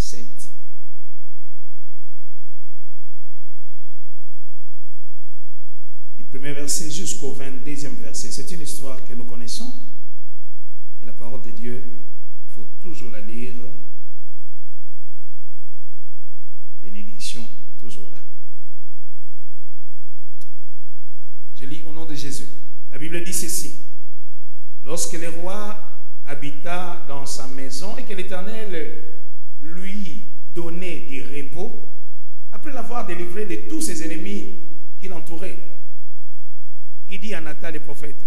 7. Du premier verset jusqu'au 22e verset. C'est une histoire que nous connaissons. Et la parole de Dieu, il faut toujours la lire. La bénédiction est toujours là. Je lis au nom de Jésus. La Bible dit ceci. Lorsque le roi habita dans sa maison et que l'Éternel lui donnait du repos, après l'avoir délivré de tous ses ennemis qui l'entouraient, il dit à Nathan le prophète,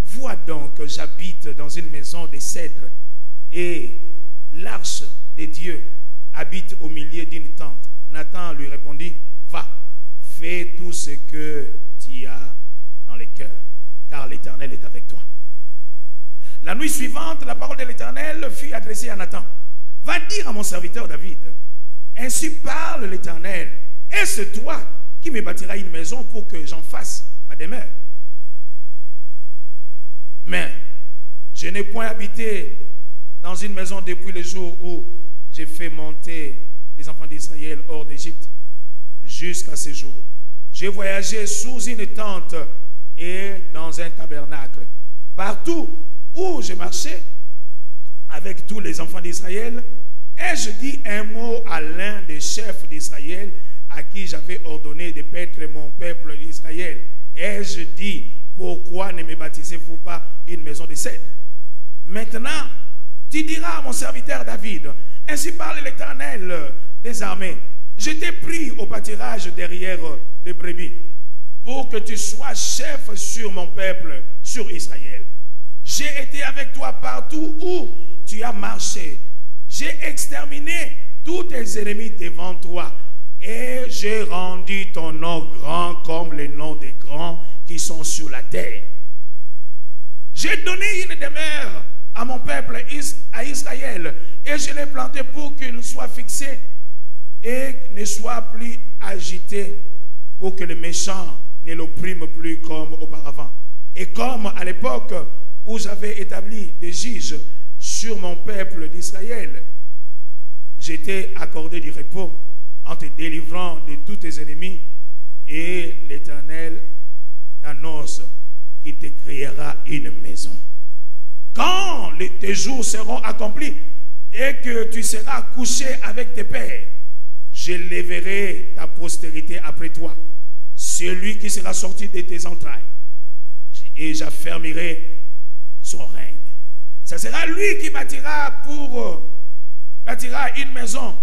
vois donc que j'habite dans une maison de cèdres et l'arche de Dieu habite au milieu d'une tente. Nathan lui répondit, va, fais tout ce que tu as dans le cœur, car l'Éternel est avec toi. La nuit suivante, la parole de l'Éternel fut adressée à Nathan. Va dire à mon serviteur David, ainsi parle l'Éternel, est-ce toi qui me bâtiras une maison pour que j'en fasse ma demeure? Mais je n'ai point habité dans une maison depuis le jour où j'ai fait monter les enfants d'Israël hors d'Égypte jusqu'à ce jour. J'ai voyagé sous une tente et dans un tabernacle. Partout où je marchais avec tous les enfants d'Israël, et je dis un mot à l'un des chefs d'Israël à qui j'avais ordonné de paître mon peuple d'Israël. Et je dis, pourquoi ne me bâtissez-vous pas une maison de cèdre? Maintenant, tu diras à mon serviteur David, ainsi parle l'Éternel des armées, je t'ai pris au pâturage derrière les brebis, pour que tu sois chef sur mon peuple, sur Israël. J'ai été avec toi partout où tu as marché. J'ai exterminé tous tes ennemis devant toi. Et j'ai rendu ton nom grand comme le nom des grands qui sont sur la terre. J'ai donné une demeure à mon peuple, à Israël, et je l'ai planté pour qu'il soit fixé et ne soit plus agité, pour que les méchants ne l'oppriment plus comme auparavant. Et comme à l'époque où j'avais établi des juges sur mon peuple d'Israël, j'étais accordé du repos en te délivrant de tous tes ennemis, et l'Éternel t'annonce qu'il te créera une maison. Quand tes jours seront accomplis et que tu seras couché avec tes pères, je lèverai ta postérité après toi, celui qui sera sorti de tes entrailles, et j'affermirai son règne. Ce sera lui qui bâtira une maison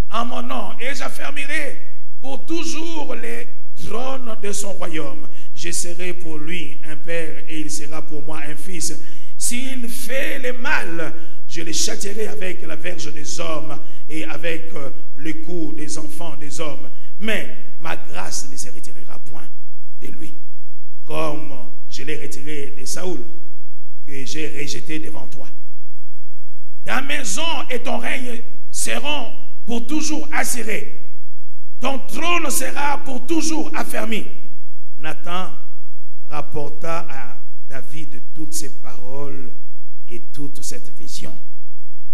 en mon nom, et j'affermirai pour toujours les trônes de son royaume. Je serai pour lui un père et il sera pour moi un fils. S'il fait le mal, je le châtierai avec la verge des hommes et avec le cou des enfants des hommes. Mais ma grâce ne se retirera point de lui, comme je l'ai retiré de Saoul, que j'ai rejeté devant toi. Ta maison et ton règne seront pour toujours assurés. Ton trône sera pour toujours affermi. Nathan rapporta à David toutes ces paroles et toute cette vision.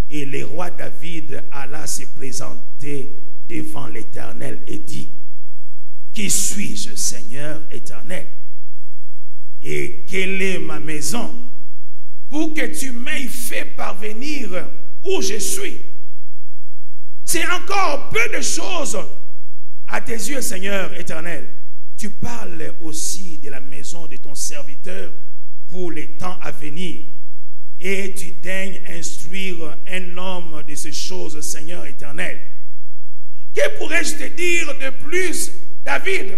Et le roi David alla se présenter devant l'Éternel et dit, qui suis-je, Seigneur éternel? Et quelle est ma maison pour que tu m'aies fait parvenir où je suis? C'est encore peu de choses à tes yeux, Seigneur éternel. Tu parles aussi de la maison de ton serviteur pour les temps à venir. Et tu daignes instruire un homme de ces choses, Seigneur éternel. Que pourrais-je te dire de plus, David?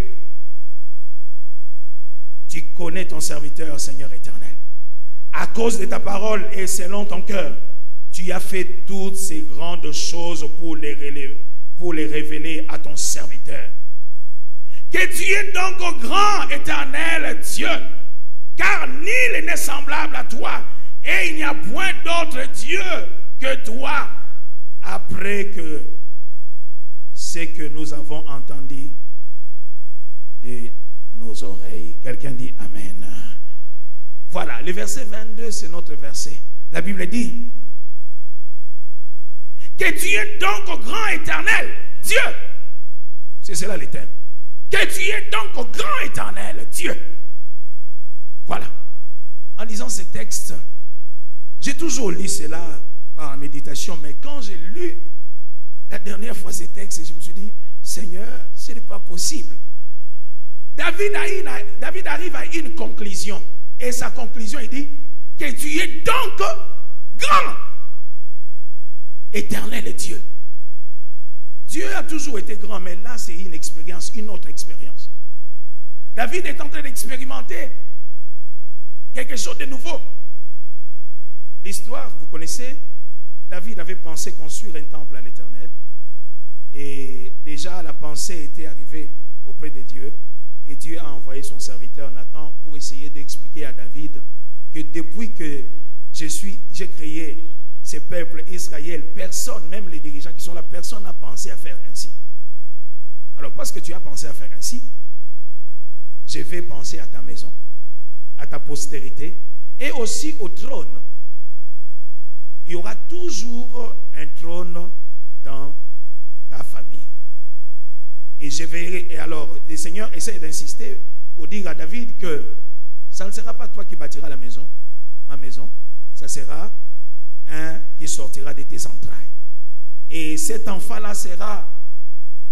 Tu connais ton serviteur, Seigneur éternel. À cause de ta parole et selon ton cœur, tu as fait toutes ces grandes choses pour les révéler à ton serviteur. Que tu es donc au grand éternel Dieu, car nul n'est semblable à toi, et il n'y a point d'autre Dieu que toi, après que ce que nous avons entendu de nos oreilles. Quelqu'un dit Amen. Voilà, le verset 22, c'est notre verset. La Bible dit, Que tu es donc grand éternel, Dieu. C'est cela le thème. Que tu es donc grand éternel, Dieu. Voilà. En lisant ce texte, j'ai toujours lu cela par méditation, mais quand j'ai lu la dernière fois ce texte, je me suis dit, Seigneur, ce n'est pas possible. David arrive à une conclusion. Et sa conclusion, il dit que tu es donc grand, éternel Dieu. Dieu a toujours été grand, mais là, c'est une expérience, une autre expérience. David est en train d'expérimenter quelque chose de nouveau. L'histoire, vous connaissez, David avait pensé construire un temple à l'Éternel. Et déjà, la pensée était arrivée auprès de Dieu. Et Dieu a envoyé son serviteur Nathan pour essayer d'expliquer à David que depuis que j'ai créé ce peuple Israël, personne, même les dirigeants qui sont là, personne n'a pensé à faire ainsi. Alors, parce que tu as pensé à faire ainsi, je vais penser à ta maison, à ta postérité et aussi au trône. Il y aura toujours un trône dans ta famille. Et je verrai. Et alors, le Seigneur essaie d'insister pour dire à David que ça ne sera pas toi qui bâtiras la maison, ma maison, ça sera un qui sortira de tes entrailles. Et cet enfant-là sera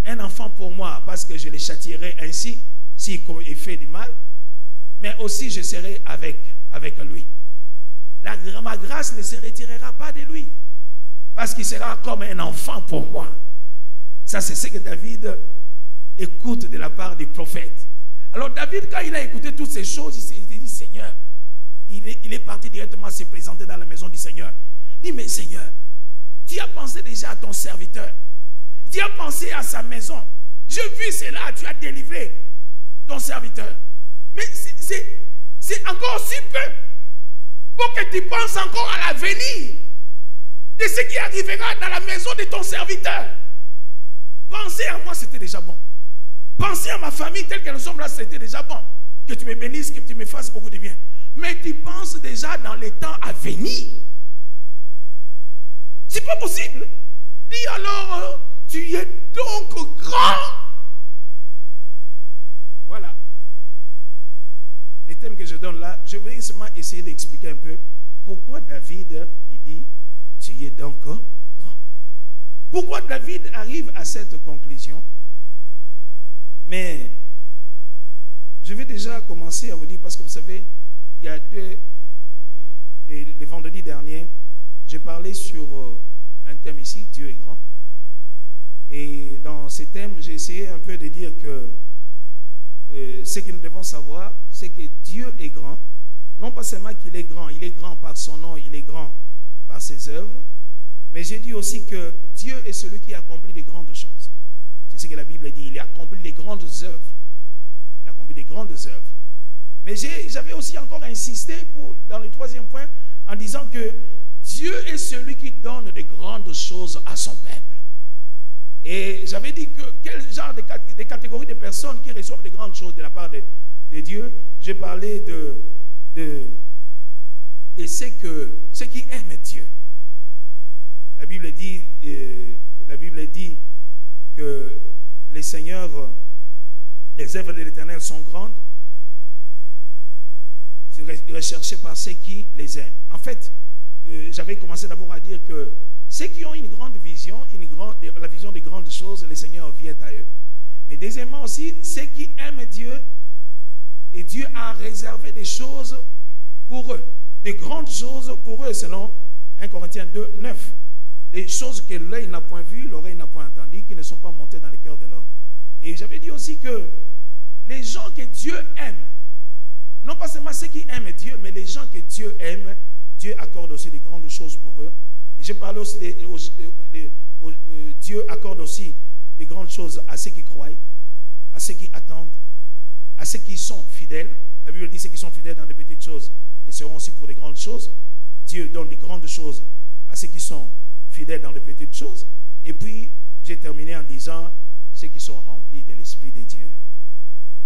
un enfant pour moi, parce que je le châtierai ainsi, s'il fait du mal, mais aussi je serai avec lui. Ma grâce ne se retirera pas de lui, parce qu'il sera comme un enfant pour moi. Ça, c'est ce que David écoute de la part du prophète. Alors David, quand il a écouté toutes ces choses, il s'est dit, Seigneur, il est parti directement se présenter dans la maison du Seigneur. Il dit, mais Seigneur, tu as pensé déjà à ton serviteur. Tu as pensé à sa maison. J'ai vu cela, tu as délivré ton serviteur. Mais c'est encore si peu pour que tu penses encore à l'avenir de ce qui arrivera dans la maison de ton serviteur. Penser à moi, c'était déjà bon. Penser à ma famille telle que nous sommes là, c'était déjà bon. Que tu me bénisses, que tu me fasses beaucoup de bien. Mais tu penses déjà dans les temps à venir. C'est pas possible. Dis alors, tu es donc grand. Voilà. Les thèmes que je donne là, je vais seulement essayer d'expliquer un peu pourquoi David, il dit, tu es donc grand. Pourquoi David arrive à cette conclusion? Mais je vais déjà commencer à vous dire, parce que vous savez, il y a les vendredis derniers, j'ai parlé sur un thème ici, Dieu est grand. Et dans ces thèmes, j'ai essayé un peu de dire que ce que nous devons savoir, c'est que Dieu est grand. Non pas seulement qu'il est grand par son nom, il est grand par ses œuvres, mais j'ai dit aussi que Dieu est celui qui accomplit de grandes choses. C'est ce que la Bible dit, il a accompli des grandes œuvres. Il a accompli des grandes œuvres. Mais j'avais aussi encore insisté dans le troisième point en disant que Dieu est celui qui donne de grandes choses à son peuple. Et j'avais dit que quel genre de catégories de personnes qui reçoivent de grandes choses de la part de Dieu. J'ai parlé de ceux qui aiment Dieu. La Bible dit que les seigneurs, les œuvres de l'Éternel sont grandes, recherchées par ceux qui les aiment. En fait, j'avais commencé d'abord à dire que ceux qui ont une grande vision, la vision des grandes choses, les seigneurs viennent à eux. Mais deuxièmement aussi, ceux qui aiment Dieu, et Dieu a réservé des choses pour eux, des grandes choses pour eux, selon 1 Corinthiens 2, 9. Des choses que l'œil n'a point vues, l'oreille n'a point entendues, qui ne sont pas montées dans le cœur de l'homme. Et j'avais dit aussi que les gens que Dieu aime, non pas seulement ceux qui aiment Dieu, mais les gens que Dieu aime, Dieu accorde aussi des grandes choses pour eux. Et j'ai parlé aussi Dieu accorde aussi des grandes choses à ceux qui croient, à ceux qui attendent, à ceux qui sont fidèles. La Bible dit ceux qui sont fidèles dans des petites choses, ils seront aussi pour des grandes choses. Dieu donne des grandes choses à ceux qui sont fidèles dans les petites choses. Et puis, j'ai terminé en disant ceux qui sont remplis de l'Esprit de Dieu.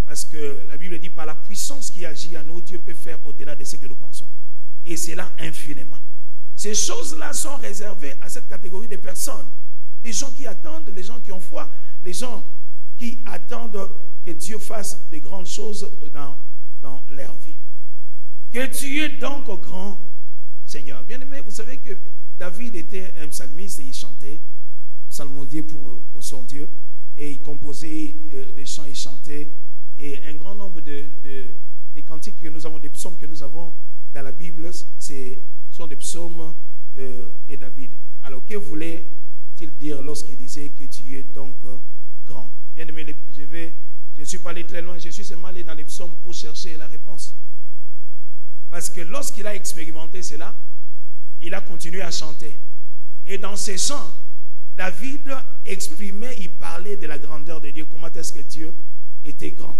Parce que la Bible dit par la puissance qui agit en nous, Dieu peut faire au-delà de ce que nous pensons. Et c'est là infiniment. Ces choses-là sont réservées à cette catégorie de personnes. Les gens qui attendent, les gens qui ont foi, les gens qui attendent que Dieu fasse de grandes choses dans leur vie. Que tu es donc grand, Seigneur. Bien aimé, vous savez que David était un psalmiste et il chantait, psalmodier pour son Dieu, et il composait des chants, il chantait, et un grand nombre des cantiques que nous avons, des psaumes que nous avons dans la Bible, sont des psaumes de David. Alors, que voulait-il dire lorsqu'il disait que tu es donc grand? Bien aimé, je ne suis pas allé très loin, je suis seulement allé dans les psaumes pour chercher la réponse. Parce que lorsqu'il a expérimenté cela, il a continué à chanter. Et dans ses chants, David exprimait, il parlait de la grandeur de Dieu. Comment est-ce que Dieu était grand?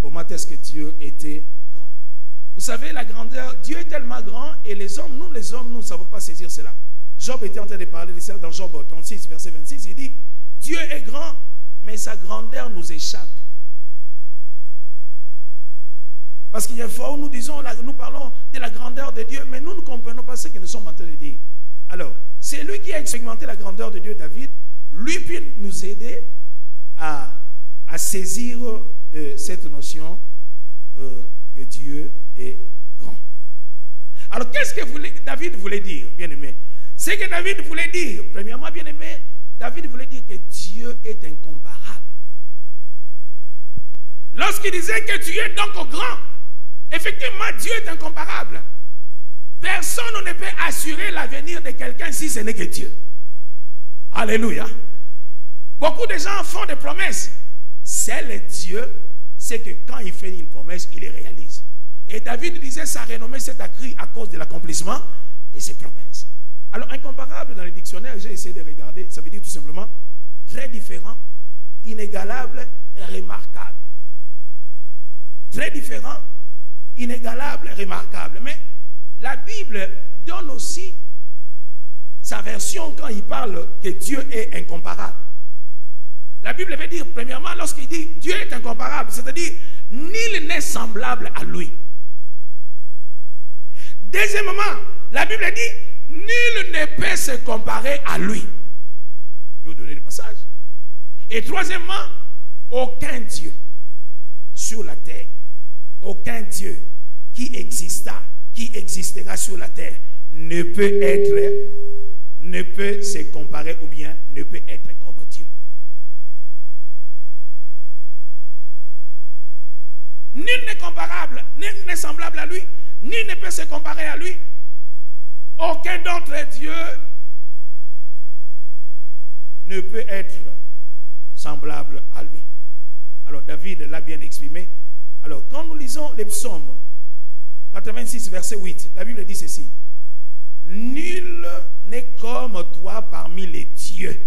Comment est-ce que Dieu était grand? Vous savez, la grandeur, Dieu est tellement grand et les hommes, nous ne savons pas saisir cela. Job était en train de parler de cela dans Job 36, verset 26. Il dit, Dieu est grand, mais sa grandeur nous échappe. Parce qu'il y a fois où nous parlons de la grandeur de Dieu, mais nous ne comprenons pas ce que nous sommes en train de dire. Alors, c'est lui qui a expérimenté la grandeur de Dieu, David. Lui peut nous aider à saisir cette notion que Dieu est grand. Alors, qu'est-ce que David voulait dire, bien-aimé? Ce que David voulait dire, premièrement, bien-aimé, David voulait dire que Dieu est incomparable. Lorsqu'il disait que tu es donc grand, effectivement, Dieu est incomparable. Personne ne peut assurer l'avenir de quelqu'un si ce n'est que Dieu. Alléluia. Beaucoup de gens font des promesses. Seul Dieu, c'est que quand il fait une promesse, il les réalise. Et David disait sa renommée s'est accrue à cause de l'accomplissement de ses promesses. Alors, incomparable dans les dictionnaires, j'ai essayé de regarder, ça veut dire tout simplement très différent, inégalable et remarquable. Très différent, inégalable, remarquable. Mais la Bible donne aussi sa version quand il parle que Dieu est incomparable. La Bible veut dire, premièrement, lorsqu'il dit Dieu est incomparable, c'est-à-dire nul n'est semblable à lui. Deuxièmement, la Bible dit nul ne peut se comparer à lui. Je vais vous donner le passage. Et troisièmement, aucun Dieu sur la terre, aucun Dieu qui existera sur la terre ne peut se comparer ou bien ne peut être comme Dieu. Nul n'est comparable, nul n'est semblable à lui, nul ne peut se comparer à lui. Aucun d'autre Dieu ne peut être semblable à lui. Alors David l'a bien exprimé. Alors quand nous lisons les psaumes 86 verset 8, la Bible dit ceci: nul n'est comme toi parmi les dieux,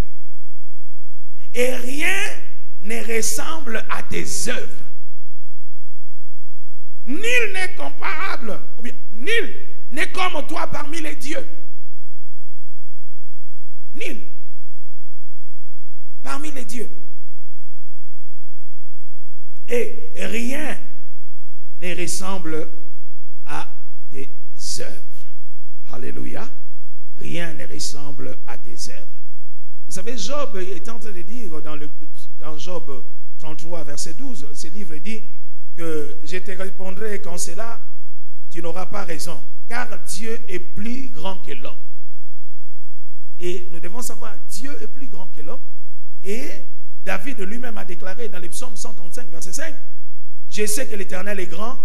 et rien ne ressemble à tes œuvres. Nul n'est comparable, ou bien nul n'est comme toi parmi les dieux. Nul parmi les dieux. Et rien ne ressemble à tes œuvres. Alléluia. Rien ne ressemble à tes œuvres. Vous savez, Job est en train de dire dans Job 33, verset 12, ce livre dit que je te répondrai quand cela, tu n'auras pas raison, car Dieu est plus grand que l'homme. Et nous devons savoir, Dieu est plus grand que l'homme. Et David lui-même a déclaré dans les psaumes 135, verset 5, je sais que l'Éternel est grand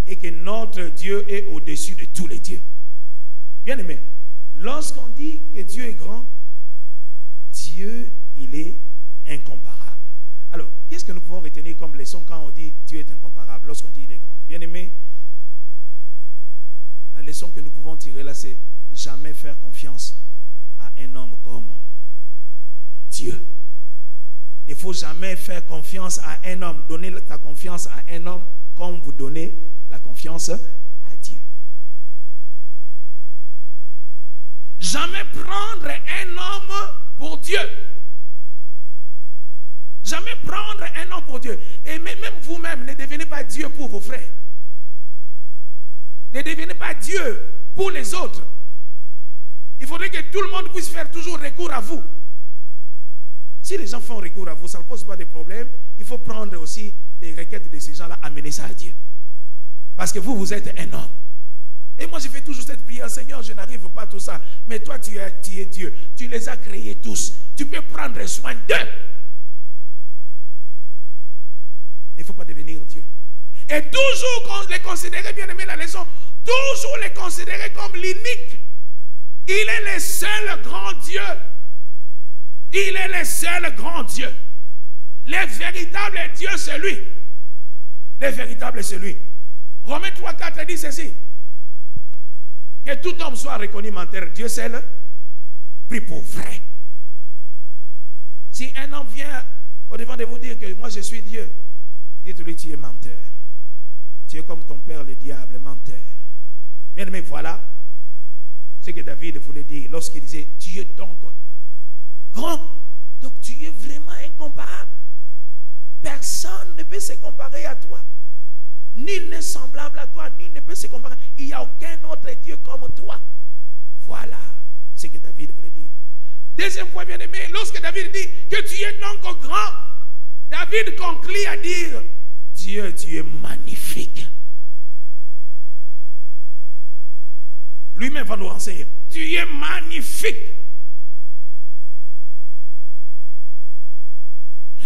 et que notre Dieu est au-dessus de tous les dieux. Bien aimé, lorsqu'on dit que Dieu est grand, Dieu, il est incomparable. Alors, qu'est-ce que nous pouvons retenir comme leçon quand on dit Dieu est incomparable, lorsqu'on dit il est grand? Bien aimé, la leçon que nous pouvons tirer là, c'est jamais faire confiance à un homme comme Dieu. Il ne faut jamais faire confiance à un homme, donner ta confiance à un homme comme vous donnez la confiance à Dieu. Jamais prendre un homme pour Dieu. Jamais prendre un homme pour Dieu. Et même vous-même, ne devenez pas Dieu pour vos frères. Ne devenez pas Dieu pour les autres. Il faudrait que tout le monde puisse faire toujours recours à vous. Si les gens font recours à vous, ça ne pose pas de problème. Il faut prendre aussi les requêtes de ces gens-là, amener ça à Dieu. Parce que vous, vous êtes un homme. Et moi, je fais toujours cette prière. Seigneur, je n'arrive pas à tout ça. Mais toi, tu es Dieu. Tu les as créés tous. Tu peux prendre soin d'eux. Il ne faut pas devenir Dieu. Et toujours les considérer, bien aimé la leçon, toujours les considérer comme l'unique. Il est le seul grand Dieu. Il est le seul grand Dieu. Le véritable Dieu, c'est lui. Le véritable, c'est lui. Romains 3, 4 dit ceci. Que tout homme soit reconnu menteur. Dieu seul, pris pour vrai. Si un homme vient au devant de vous dire que moi je suis Dieu, dites-lui tu es menteur. Tu es comme ton père le diable, menteur. Bien aimé, voilà ce que David voulait dire lorsqu'il disait tu es donc grand. Donc tu es vraiment incomparable. Personne ne peut se comparer à toi. Nul n'est semblable à toi, nul ne peut se comparer. Il n'y a aucun autre Dieu comme toi. Voilà ce que David voulait dire. Deuxième point, bien aimé, lorsque David dit que tu es donc grand, David conclut à dire Dieu, tu es magnifique. Lui-même va nous renseigner. Tu es magnifique.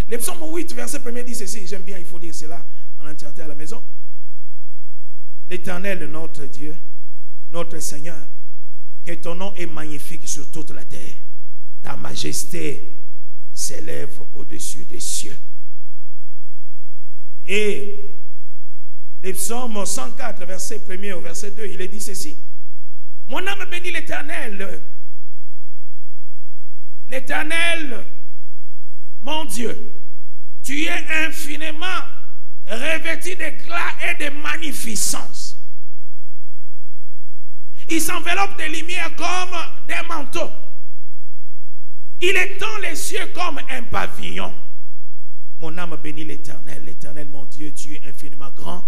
Le psaume 8, verset 1 dit ceci. J'aime bien, il faut dire cela en entièreté à la maison. L'Éternel, notre Dieu, notre Seigneur, que ton nom est magnifique sur toute la terre. Ta majesté s'élève au-dessus des cieux. Et le psaume 104, verset 1er au verset 2, il est dit ceci. Mon âme bénit l'Éternel. L'Éternel, mon Dieu, tu es infiniment revêtu d'éclat et de magnificence. Il s'enveloppe de lumière comme des manteaux. Il étend les cieux comme un pavillon. Mon âme bénit l'Éternel. L'Éternel, mon Dieu, tu es infiniment grand.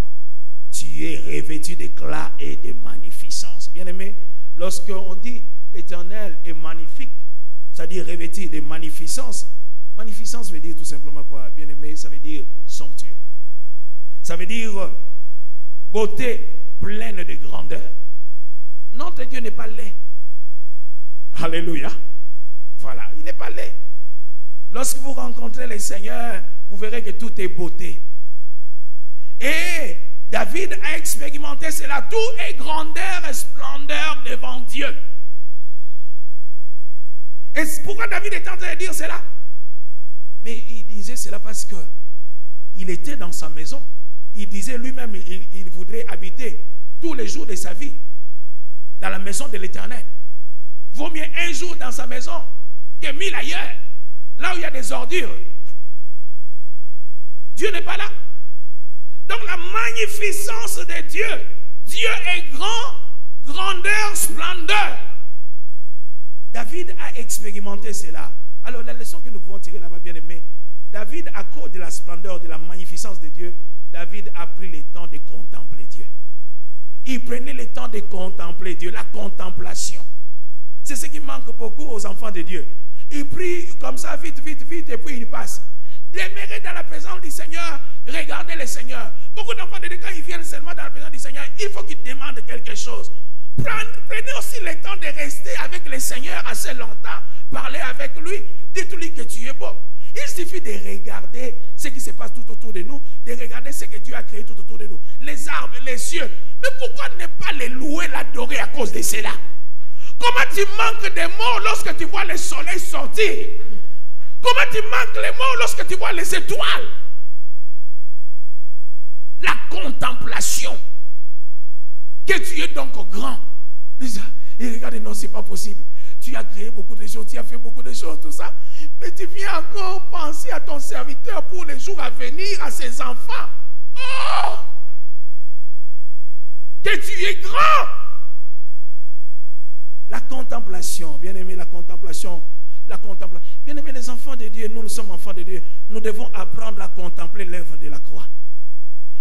Tu es revêtu d'éclat et de magnificence. Bien aimé, lorsqu'on dit l'Éternel est magnifique, c'est-à-dire revêtu de magnificence. Magnificence veut dire tout simplement quoi? Bien aimé, ça veut dire somptueux. Ça veut dire beauté pleine de grandeur. Notre Dieu n'est pas laid. Alléluia. Voilà, il n'est pas laid. Lorsque vous rencontrez le Seigneur, vous verrez que tout est beauté. Et David a expérimenté cela. Tout est grandeur et splendeur devant Dieu. Et pourquoi David est en train de dire cela? Mais il disait cela parce que il était dans sa maison. Il disait lui-même, il voudrait habiter tous les jours de sa vie dans la maison de l'Éternel. Vaut mieux un jour dans sa maison que 1000 ailleurs, là où il y a des ordures. Dieu n'est pas là. Donc la magnificence de Dieu, Dieu est grand, grandeur, splendeur. David a expérimenté cela. Alors la leçon que nous pouvons tirer là-bas, bien aimé, David, à cause de la splendeur, de la magnificence de Dieu, David a pris le temps de contempler Dieu. Il prenait le temps de contempler Dieu, la contemplation. C'est ce qui manque beaucoup aux enfants de Dieu. Ils prient comme ça, vite, vite, vite, et puis ils passent. Demeurer dans la présence du Seigneur, regardez le Seigneur. Beaucoup d'enfants de Dieu, quand ils viennent seulement dans la présence du Seigneur, il faut qu'ils demandent quelque chose. Prenez aussi le temps de rester avec le Seigneur assez longtemps, parler avec lui, dites-lui que tu es beau. Il suffit de regarder ce qui se passe tout autour de nous, de regarder ce que Dieu a créé tout autour de nous. Les arbres, les cieux. Mais pourquoi ne pas les louer, l'adorer à cause de cela? Comment tu manques de mots lorsque tu vois le soleil sortir? Comment tu manques les mots lorsque tu vois les étoiles? La contemplation. Que tu es donc grand. Et regarde, non, c'est pas possible. Tu as créé beaucoup de choses, tu as fait beaucoup de choses, tout ça. Mais tu viens encore penser à ton serviteur pour les jours à venir, à ses enfants. Oh! Que tu es grand. La contemplation, bien aimé, la contemplation. Bien aimé, les enfants de Dieu, nous sommes enfants de Dieu. Nous devons apprendre à contempler l'œuvre de la croix.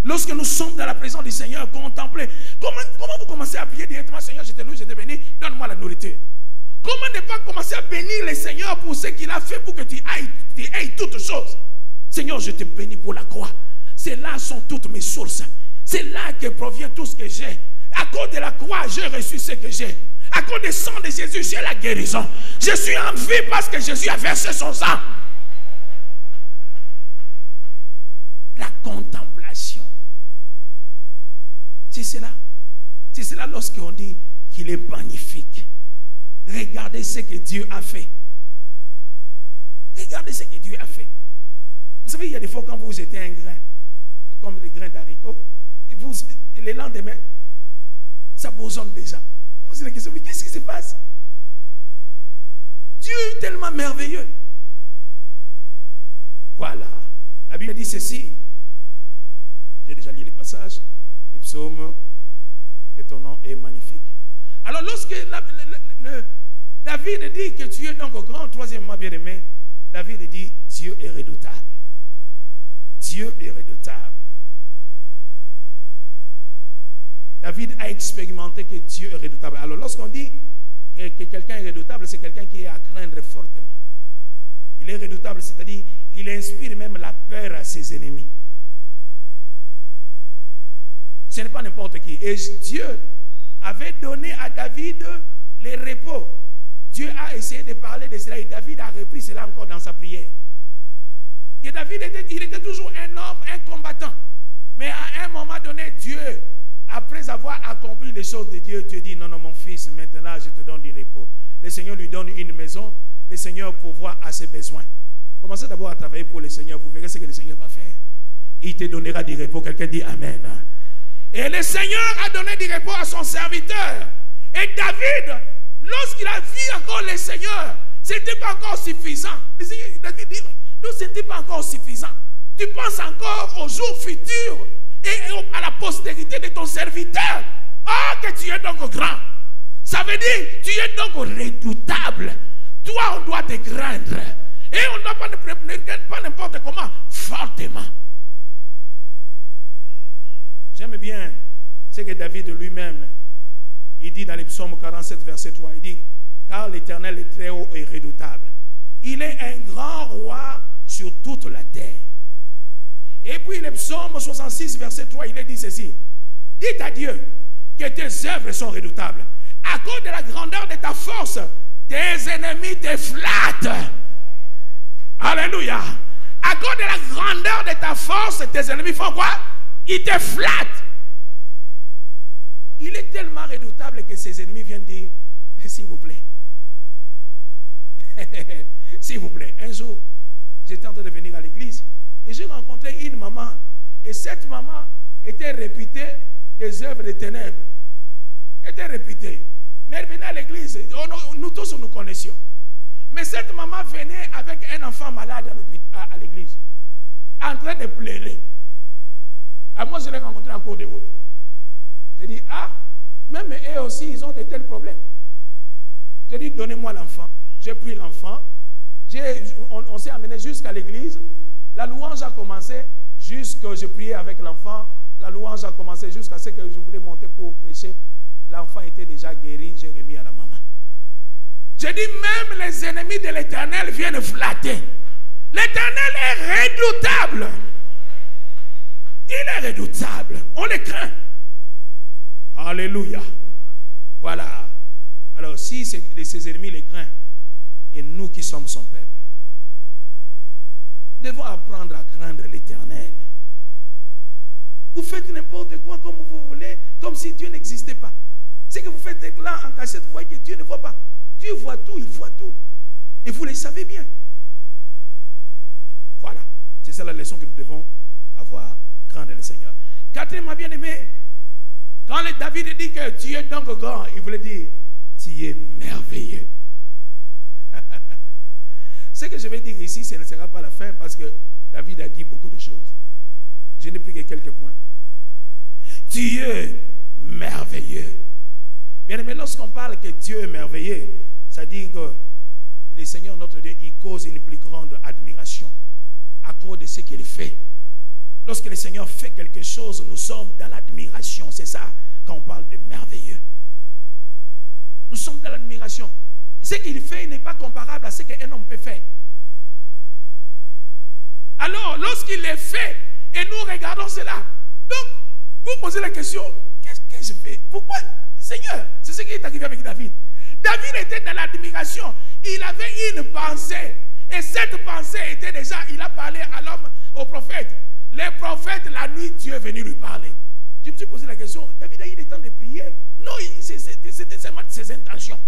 Lorsque nous sommes dans la présence du Seigneur, contempler. Comment vous commencez à prier directement, Seigneur, je te loue, je te bénis, donne-moi la nourriture. Comment ne pas commencer à bénir le Seigneur pour ce qu'il a fait pour que tu aies toutes choses? Seigneur, je te bénis pour la croix. C'est là sont toutes mes sources. C'est là que provient tout ce que j'ai. À cause de la croix, j'ai reçu ce que j'ai. À cause du sang de Jésus, j'ai la guérison. Je suis en vie parce que Jésus a versé son sang. La contemplation. C'est cela. C'est cela lorsqu'on dit qu'il est magnifique. Regardez ce que Dieu a fait. Regardez ce que Dieu a fait. Vous savez, il y a des fois quand vous jetez un grain, comme les grains d'haricots, et le lendemain, ça bourgeonne déjà. Vous posez la question, mais qu'est-ce qui se passe? Dieu est tellement merveilleux. Voilà. La Bible dit ceci. J'ai déjà lu les passages. Les psaumes, que ton nom est magnifique. Alors lorsque David dit que tu es donc grand, troisièmement bien aimé, David dit Dieu est redoutable. Dieu est redoutable. David a expérimenté que Dieu est redoutable. Alors lorsqu'on dit que quelqu'un est redoutable, c'est quelqu'un qui est à craindre fortement. Il est redoutable, c'est-à-dire il inspire même la peur à ses ennemis. Ce n'est pas n'importe qui. Et Dieu avait donné à David les repos. Dieu a essayé de parler de cela et David a repris cela encore dans sa prière. Que David était toujours un homme, un combattant. Mais à un moment donné, Dieu, après avoir accompli les choses de Dieu, Dieu dit, non, non, mon fils, maintenant je te donne du repos. Le Seigneur lui donne une maison, le Seigneur pourvoit à ses besoins. Commencez d'abord à travailler pour le Seigneur, vous verrez ce que le Seigneur va faire. Il te donnera du repos. Quelqu'un dit Amen. Et le Seigneur a donné du repos à son serviteur. Et David, lorsqu'il a vu encore le Seigneur, ce n'était pas encore suffisant. David dit, non, ce n'était pas encore suffisant. Tu penses encore aux jours futurs et à la postérité de ton serviteur. Oh, que tu es donc grand. Ça veut dire, tu es donc redoutable. Toi, on doit te craindre. Et on ne doit pas n'importe comment, fortement. J'aime bien ce que David lui-même, il dit dans les psaumes 47, verset 3, il dit, car l'Éternel est très haut et redoutable. Il est un grand roi sur toute la terre. Et puis le psaume 66, verset 3, il est dit ceci, dites à Dieu que tes œuvres sont redoutables. À cause de la grandeur de ta force, tes ennemis te flattent. Alléluia. À cause de la grandeur de ta force, tes ennemis font quoi? Ils te flattent. Il est tellement redoutable que ses ennemis viennent dire, s'il vous plaît. S'il vous plaît. Un jour, j'étais en train de venir à l'église et j'ai rencontré une maman. Et cette maman était réputée des œuvres des ténèbres. Elle était réputée. Mais elle venait à l'église. Nous tous nous connaissions. Mais cette maman venait avec un enfant malade à l'église, en train de pleurer. Et moi, je l'ai rencontré en cours de route. J'ai dit, ah, même eux aussi, ils ont de tels problèmes. J'ai dit, donnez-moi l'enfant. J'ai pris l'enfant. On s'est amené jusqu'à l'église. La louange a commencé jusqu'à je priais avec l'enfant. La louange a commencé jusqu'à ce que je voulais monter pour prêcher. L'enfant était déjà guéri. J'ai remis à la maman. J'ai dit, même les ennemis de l'Éternel viennent flatter. L'Éternel est redoutable. Il est redoutable. On le craint. Alléluia. Voilà. Alors, si ses ennemis les craignent, et nous qui sommes son peuple, devons apprendre à craindre l'Éternel. Vous faites n'importe quoi comme vous voulez, comme si Dieu n'existait pas. Ce que vous faites là en cachette, vous voyez que Dieu ne voit pas. Dieu voit tout, il voit tout. Et vous le savez bien. Voilà. C'est ça la leçon que nous devons avoir, craindre le Seigneur. Quatrièmement, bien aimé, quand David dit que tu es donc grand, il voulait dire, tu es merveilleux. Ce que je vais dire ici, ce ne sera pas la fin parce que David a dit beaucoup de choses. Je n'ai pris que quelques points. Tu es merveilleux. Bien aimé, lorsqu'on parle que Dieu est merveilleux, ça dit que le Seigneur notre Dieu, il cause une plus grande admiration à cause de ce qu'il fait. Lorsque le Seigneur fait quelque chose, nous sommes dans l'admiration. C'est ça quand on parle de merveilleux. Nous sommes dans l'admiration. Ce qu'il fait n'est pas comparable à ce qu'un homme peut faire. Alors, lorsqu'il le fait, et nous regardons cela, donc, vous posez la question, qu'est-ce que je fais? Pourquoi? Seigneur, c'est ce qui est arrivé avec David. David était dans l'admiration. Il avait une pensée. Et cette pensée était déjà, il a parlé à l'homme, au prophète. Les prophètes, la nuit, Dieu est venu lui parler. Je me suis posé la question, David a eu le temps de prier? Non, c'était seulement ses intentions.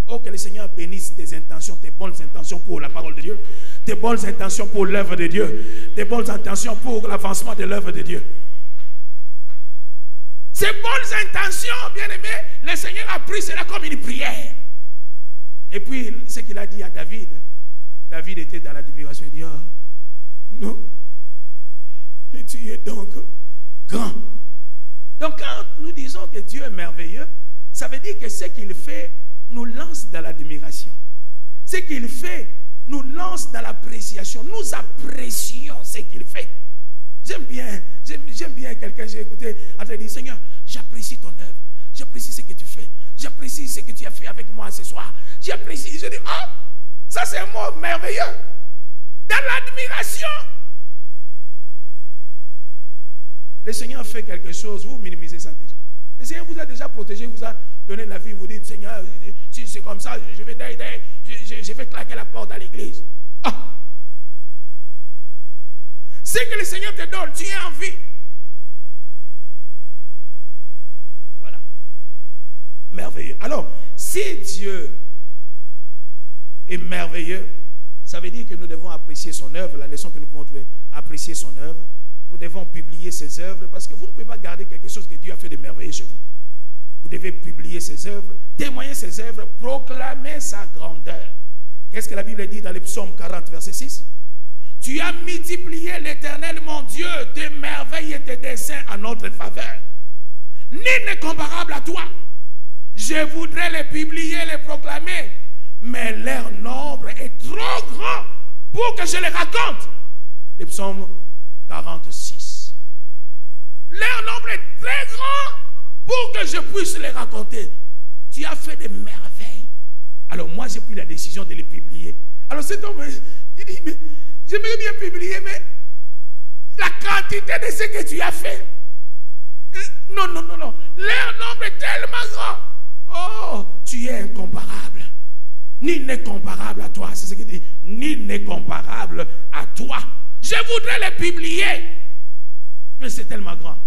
Oh, que le Seigneur bénisse tes intentions, tes bonnes intentions pour la parole de Dieu, tes bonnes intentions pour l'œuvre de Dieu, tes bonnes intentions pour l'avancement de l'œuvre de Dieu. Ces bonnes intentions, bien aimé, le Seigneur a pris cela comme une prière. Et puis, ce qu'il a dit à David, David était dans l'admiration. Il dit, oh, non, que tu es donc grand. Donc, quand nous disons que Dieu est merveilleux, ça veut dire que ce qu'il fait nous lance dans l'admiration. Ce qu'il fait nous lance dans l'appréciation. Nous apprécions ce qu'il fait. J'aime bien quelqu'un, j'ai écouté, en train de dire, Seigneur, j'apprécie ton œuvre. J'apprécie ce que tu fais. J'apprécie ce que tu as fait avec moi ce soir. J'apprécie. Je dis, oh, ça c'est un mot merveilleux. Dans l'admiration. Le Seigneur fait quelque chose, vous minimisez ça déjà. Le Seigneur vous a déjà protégé, vous a donné la vie, vous dites, Seigneur, si c'est comme ça, je vais claquer la porte à l'église. Ah. C'est que le Seigneur te donne, tu es en vie. Voilà. Merveilleux. Alors, si Dieu est merveilleux, ça veut dire que nous devons apprécier son œuvre. La leçon que nous pouvons trouver, apprécier son œuvre. Nous devons publier ses œuvres parce que vous ne pouvez pas garder quelque chose que Dieu a fait de merveilleux chez vous. Vous devez publier ses œuvres, témoigner ses œuvres, proclamer sa grandeur. Qu'est-ce que la Bible dit dans le psaume 40, verset 6? Tu as multiplié, l'Éternel, mon Dieu, tes merveilles et tes desseins en notre faveur. Nul n'est comparable à toi. Je voudrais les publier, les proclamer, mais leur nombre est trop grand pour que je les raconte. Le psaume 46. Leur nombre est très grand pour que je puisse les raconter. Tu as fait des merveilles. Alors moi j'ai pris la décision de les publier. Alors cet homme, il dit, mais j'aimerais bien publier, mais la quantité de ce que tu as fait. Non. Leur nombre est tellement grand. Oh, tu es incomparable. Nul n'est comparable à toi. C'est ce qu'il dit. Nul n'est comparable à toi. Je voudrais les publier. Mais c'est tellement grand.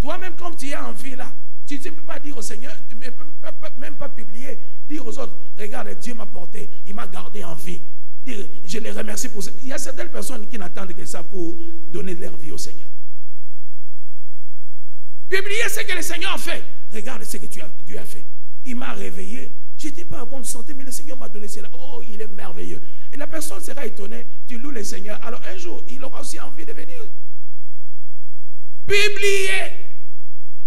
Toi-même, comme tu es en vie là, tu ne peux pas dire au Seigneur, même pas publier, dire aux autres, regarde, Dieu m'a porté, il m'a gardé en vie. Dire, je les remercie pour ça. Il y a certaines personnes qui n'attendent que ça pour donner leur vie au Seigneur. Publier ce que le Seigneur a fait. Regarde ce que Dieu a fait. Il m'a réveillé. Je n'étais pas en bonne santé, mais le Seigneur m'a donné cela. Oh, il est merveilleux. Et la personne sera étonnée. Tu loues le Seigneur. Alors un jour, il aura aussi envie de venir. Publier.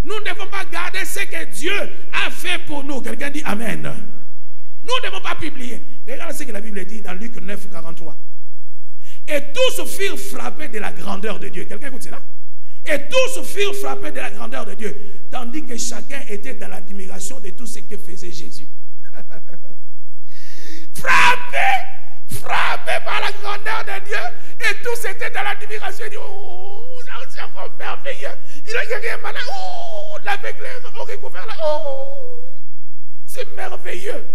Nous ne devons pas garder ce que Dieu a fait pour nous. Quelqu'un dit Amen. Nous ne devons pas publier. Regardez ce que la Bible dit dans Luc 9, 43. Et tous furent frappés de la grandeur de Dieu. Quelqu'un écoute cela? Et tous furent frappés de la grandeur de Dieu. Tandis que chacun était dans l'admiration de tout ce que faisait Jésus. Frappé par la grandeur de Dieu, et tous étaient dans l'admiration. Ils disent, oh, c'est encore merveilleux. Il a quelqu'un malade, oh, l'aveugle au recouvert là, oh, c'est merveilleux.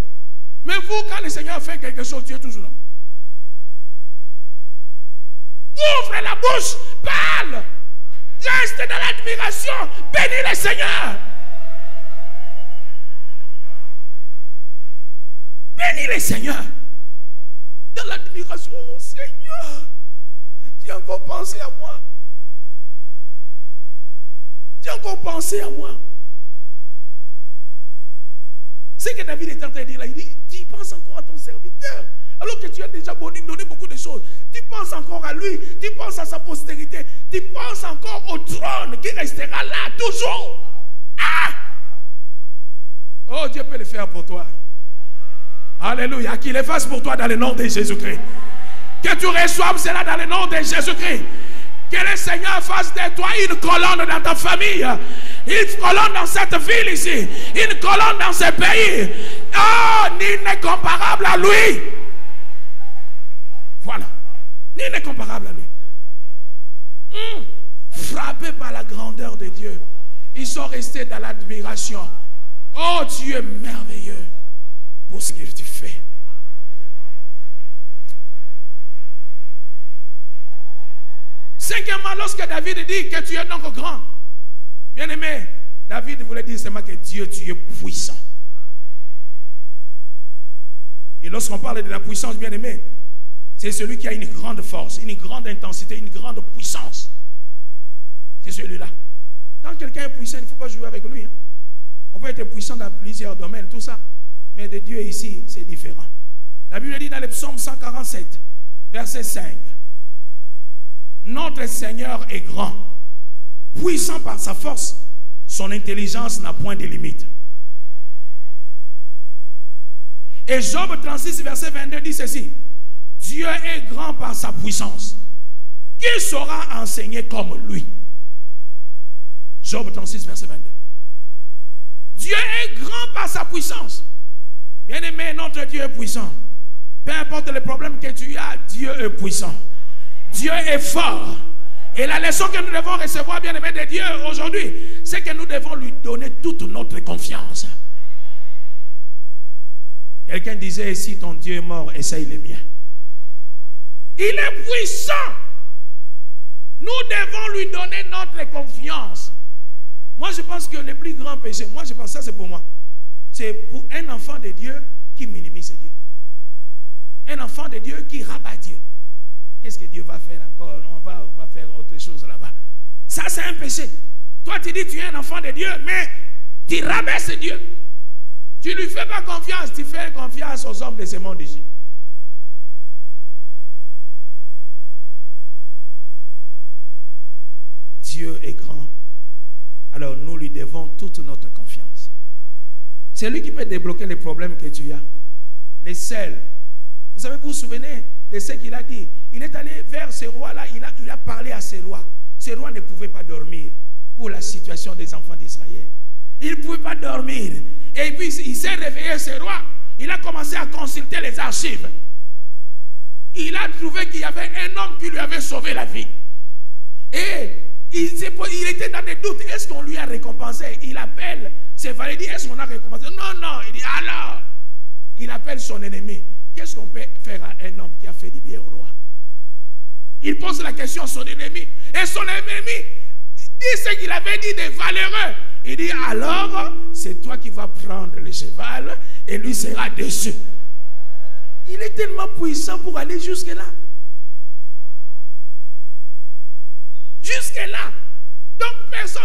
Mais vous, quand le Seigneur fait quelque chose, tu es toujours là. Ouvre la bouche, parle, reste dans l'admiration, bénis le Seigneur. Bénis le Seigneur. Dans l'admiration, oh Seigneur, tu as encore pensé à moi. Tu as encore pensé à moi. C'est que David est en train de dire là, il dit, tu penses encore à ton serviteur. Alors que tu as déjà donné beaucoup de choses. Tu penses encore à lui, tu penses à sa postérité, tu penses encore au trône qui restera là toujours. Ah! Oh, Dieu peut le faire pour toi. Alléluia. Qu'il le fasse pour toi dans le nom de Jésus-Christ. Que tu reçoives cela dans le nom de Jésus-Christ. Que le Seigneur fasse de toi une colonne dans ta famille, une colonne dans cette ville ici, une colonne dans ce pays. Oh, nul n'est comparable à lui. Voilà. Nul n'est comparable à lui. Frappés par la grandeur de Dieu, ils sont restés dans l'admiration. Oh, tu es merveilleux pour ce que tu fais. Cinquièmement, lorsque David dit que tu es donc grand, bien aimé, David voulait dire seulement que Dieu, tu es puissant. Et lorsqu'on parle de la puissance, bien aimé, c'est celui qui a une grande force, une grande intensité, une grande puissance. C'est celui-là. Quand quelqu'un est puissant, il ne faut pas jouer avec lui. On peut être puissant dans plusieurs domaines, tout ça. Mais de Dieu ici, c'est différent. La Bible dit dans le psaume 147, verset 5. Notre Seigneur est grand, puissant par sa force. Son intelligence n'a point de limite. Et Job 36, verset 22 dit ceci. Dieu est grand par sa puissance. Qui saura enseigner comme lui? Job 36, verset 22. Dieu est grand par sa puissance. Bien-aimé, notre Dieu est puissant. Peu importe les problèmes que tu as, Dieu est puissant. Dieu est fort. Et la leçon que nous devons recevoir, bien-aimé de Dieu aujourd'hui, c'est que nous devons lui donner toute notre confiance. Quelqu'un disait, si ton Dieu est mort, essaye le mien. Il est puissant. Nous devons lui donner notre confiance. Moi, je pense que le plus grand péché, moi, je pense que ça, c'est pour moi. C'est pour un enfant de Dieu qui minimise Dieu. Un enfant de Dieu qui rabat Dieu. Qu'est-ce que Dieu va faire encore? On va faire autre chose là-bas. Ça, c'est un péché. Toi, tu dis tu es un enfant de Dieu, mais tu rabaisses Dieu. Tu ne lui fais pas confiance, tu fais confiance aux hommes de ce monde ici. Dieu est grand. Alors nous lui devons toute notre confiance. C'est lui qui peut débloquer les problèmes que tu as. Les sels. Vous savez, vous vous souvenez de ce qu'il a dit? Il est allé vers ces rois-là, il a parlé à ces rois. Ces rois ne pouvaient pas dormir pour la situation des enfants d'Israël. Ils ne pouvaient pas dormir. Et puis il s'est réveillé, ce roi. Il a commencé à consulter les archives. Il a trouvé qu'il y avait un homme qui lui avait sauvé la vie. Et il était dans des doutes. Est-ce qu'on lui a récompensé? Il appelle ses valets, dit, est-ce qu'on a récompensé? Non, non. Il dit, alors, il appelle son ennemi. Qu'est-ce qu'on peut faire à un homme qui a fait du bien au roi? Il pose la question à son ennemi. Et son ennemi dit ce qu'il avait dit de valeureux. Il dit, alors, c'est toi qui vas prendre le cheval et lui sera déçu. Il est tellement puissant pour aller jusque-là. Jusque-là. Donc,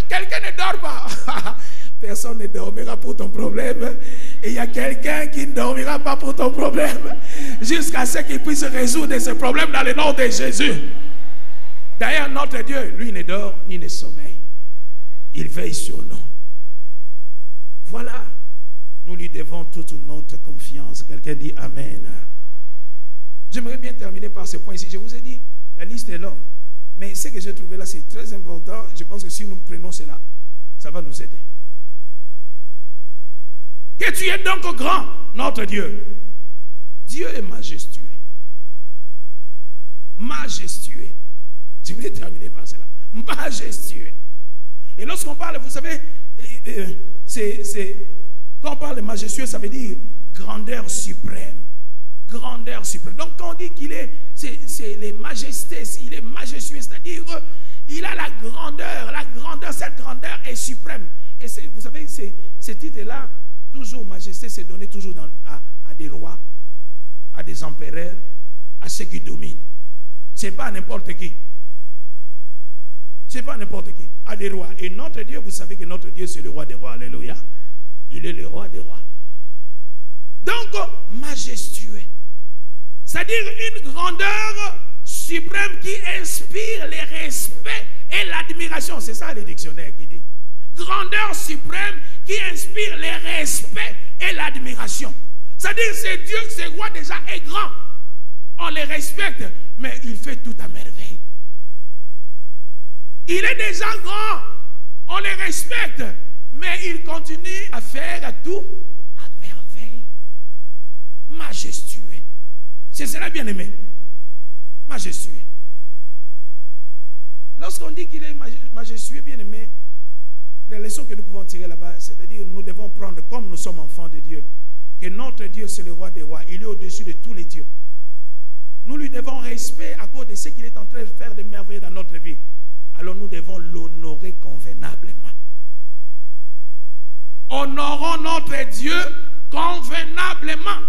quelqu'un ne dort pas. Personne ne dormira pour ton problème. Et il y a quelqu'un qui ne dormira pas pour ton problème. Jusqu'à ce qu'il puisse résoudre ce problème dans le nom de Jésus. D'ailleurs, notre Dieu, lui, ne dort ni ne sommeille. Il veille sur nous. Voilà. Nous lui devons toute notre confiance. Quelqu'un dit Amen. J'aimerais bien terminer par ce point ici. Je vous ai dit, la liste est longue. Mais ce que j'ai trouvé là, c'est très important. Je pense que si nous prenons cela, ça va nous aider. Que tu es donc grand, notre Dieu. Dieu est majestueux. Majestueux. Je voulais terminer par cela. Majestueux. Et lorsqu'on parle, vous savez, quand on parle de majestueux, ça veut dire grandeur suprême. Grandeur suprême. Donc quand on dit qu'il est, c'est les majestés, il est majestueux, c'est-à-dire il a la grandeur, cette grandeur est suprême. Et vous savez, ce titre-là, toujours majesté, c'est donné toujours à des rois, à des empereurs, à ceux qui dominent. Ce n'est pas n'importe qui. Ce n'est pas n'importe qui. À des rois. Et notre Dieu, vous savez que notre Dieu, c'est le roi des rois. Alléluia. Il est le roi des rois. Donc, majestueux. C'est-à-dire une grandeur suprême qui inspire le respect et l'admiration. C'est ça le dictionnaire qui dit. Grandeur suprême qui inspire le respect et l'admiration. C'est-à-dire c'est Dieu, ce roi déjà est grand. On le respecte, mais il fait tout à merveille. Il est déjà grand. On les respecte. Mais il continue à faire tout à merveille. Majestueux. C'est cela, bien-aimé. Majestueux. Lorsqu'on dit qu'il est majestueux, bien-aimé, les leçons que nous pouvons tirer là-bas, c'est-à-dire nous devons prendre, comme nous sommes enfants de Dieu, que notre Dieu c'est le roi des rois, il est au-dessus de tous les dieux. Nous lui devons respect à cause de ce qu'il est en train de faire de merveilles dans notre vie. Alors nous devons l'honorer convenablement. Honorons notre Dieu convenablement.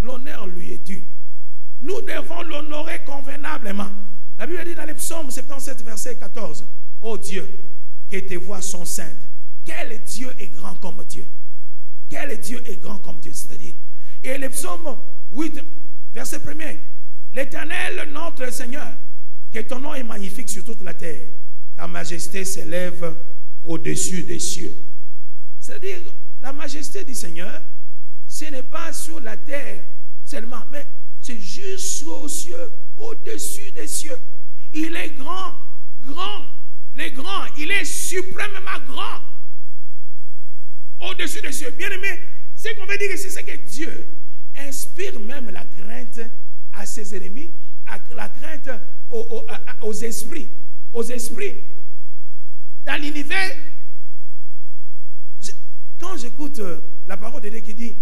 L'honneur lui est dû. Nous devons l'honorer convenablement. La Bible dit dans les psaumes 77, verset 14, ô Dieu, que tes voies sont saintes. Quel Dieu est grand comme Dieu? Quel Dieu est grand comme Dieu? C'est-à-dire, et les psaumes 8, verset 1er, l'Éternel, notre Seigneur, que ton nom est magnifique sur toute la terre. Ta majesté s'élève au-dessus des cieux. C'est-à-dire, la majesté du Seigneur, ce n'est pas sur la terre seulement, mais c'est jusqu'aux cieux, au-dessus des cieux. Il est grand, grand, les grands, il est suprêmement grand, au-dessus des cieux. Bien aimé, ce qu'on veut dire ici, c'est que Dieu inspire même la crainte à ses ennemis, la crainte aux esprits. Dans l'univers, quand j'écoute la parole de Dieu qui dit,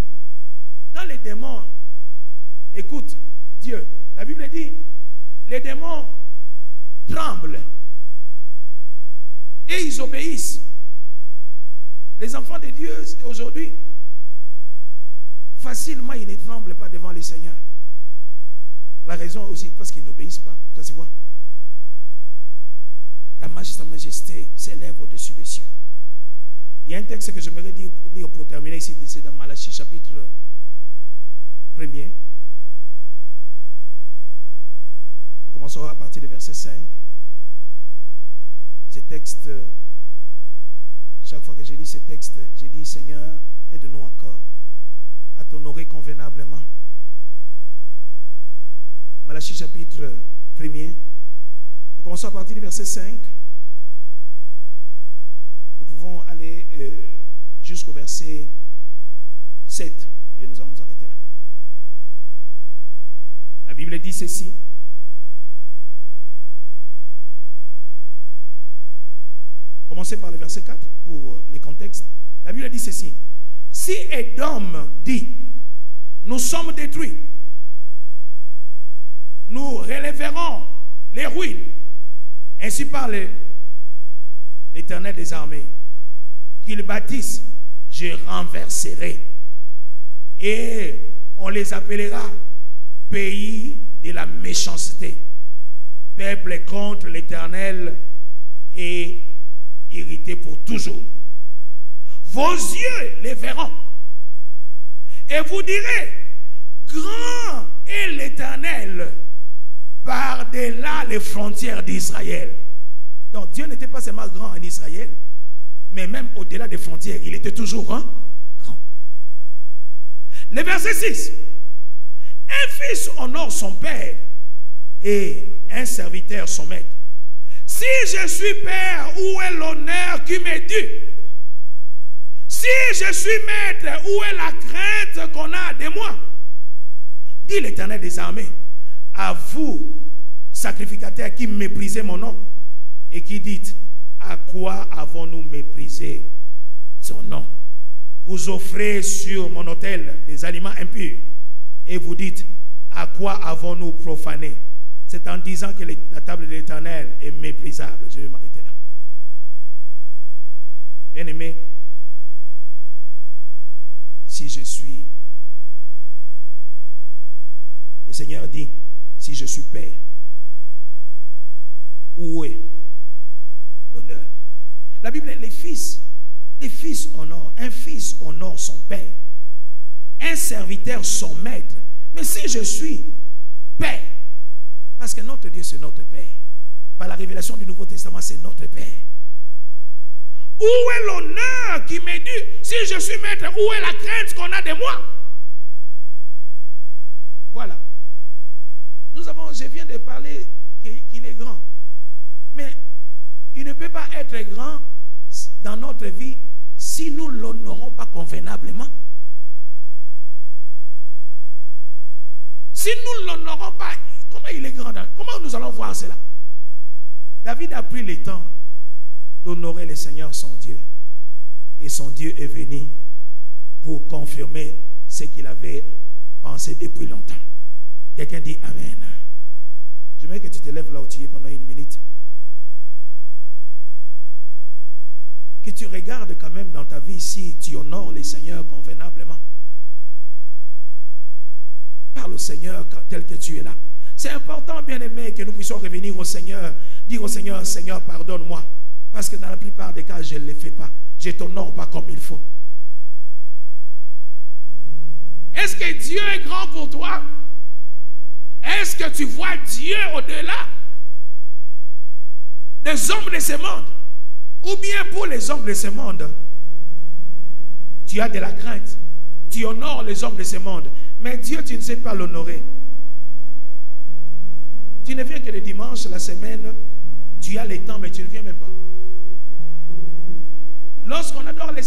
quand les démons écoutent Dieu, la Bible dit, les démons tremblent et ils obéissent. Les enfants de Dieu aujourd'hui, facilement ils ne tremblent pas devant le Seigneur. La raison aussi parce qu'ils n'obéissent pas. Ça se voit. Sa majesté s'élève au-dessus des cieux. Il y a un texte que j'aimerais dire pour terminer ici, c'est dans Malachie chapitre 1er. Nous commencerons à partir du verset 5. Ce texte, chaque fois que je lis ce texte, je dis, Seigneur, aide-nous encore à t'honorer convenablement. Malachie chapitre 1er. Nous commençons à partir du verset 5. Nous pouvons aller jusqu'au verset 7. Et nous allons nous arrêter là. La Bible dit ceci. Commencez par le verset 4 pour les contextes. La Bible dit ceci. Si Édom dit, nous sommes détruits, nous relèverons les ruines. Ainsi parle l'Éternel des armées. Qu'ils bâtissent, je renverserai. Et on les appellera pays de la méchanceté. Peuple contre l'Éternel et irrité pour toujours. Vos yeux les verront. Et vous direz, grand est l'Éternel par-delà les frontières d'Israël. Donc Dieu n'était pas seulement grand en Israël, mais même au-delà des frontières, il était toujours grand. Le verset 6. Un fils honore son père et un serviteur son maître. Si je suis père, où est l'honneur qui m'est dû? Si je suis maître, où est la crainte qu'on a de moi? Dit l'Éternel des armées. À vous, sacrificateurs qui méprisez mon nom et qui dites, à quoi avons-nous méprisé son nom? Vous offrez sur mon autel des aliments impurs et vous dites, à quoi avons-nous profané? C'est en disant que la table de l'Éternel est méprisable. Je vais m'arrêter là. Bien aimé, si je suis, le Seigneur dit, si je suis père, où est l'honneur? La Bible, les fils honorent, un fils honore son père, un serviteur son maître. Mais si je suis père, parce que notre Dieu c'est notre père, par la révélation du Nouveau Testament c'est notre père, où est l'honneur qui m'est dû? Si je suis maître, où est la crainte qu'on a de moi? Voilà. Je viens de parler qu'il est grand. Mais il ne peut pas être grand dans notre vie si nous ne l'honorons pas convenablement. Si nous ne l'honorons pas, comment il est grand? Comment nous allons voir cela? David a pris le temps d'honorer le Seigneur son Dieu. Et son Dieu est venu pour confirmer ce qu'il avait pensé depuis longtemps. Quelqu'un dit Amen. J'aimerais que tu te lèves là où tu es pendant une minute. Que tu regardes quand même dans ta vie si tu honores le Seigneur convenablement. Parle au Seigneur tel que tu es là. C'est important, bien aimé, que nous puissions revenir au Seigneur, dire au Seigneur, Seigneur, pardonne-moi. Parce que dans la plupart des cas, je ne le fais pas. Je ne t'honore pas comme il faut. Est-ce que Dieu est grand pour toi? Est-ce que tu vois Dieu au-delà des hommes de ce monde? Ou bien pour les hommes de ce monde, tu as de la crainte. Tu honores les hommes de ce monde. Mais Dieu, tu ne sais pas l'honorer. Tu ne viens que le dimanche, la semaine. Tu as le temps, mais tu ne viens même pas. Lorsqu'on adore les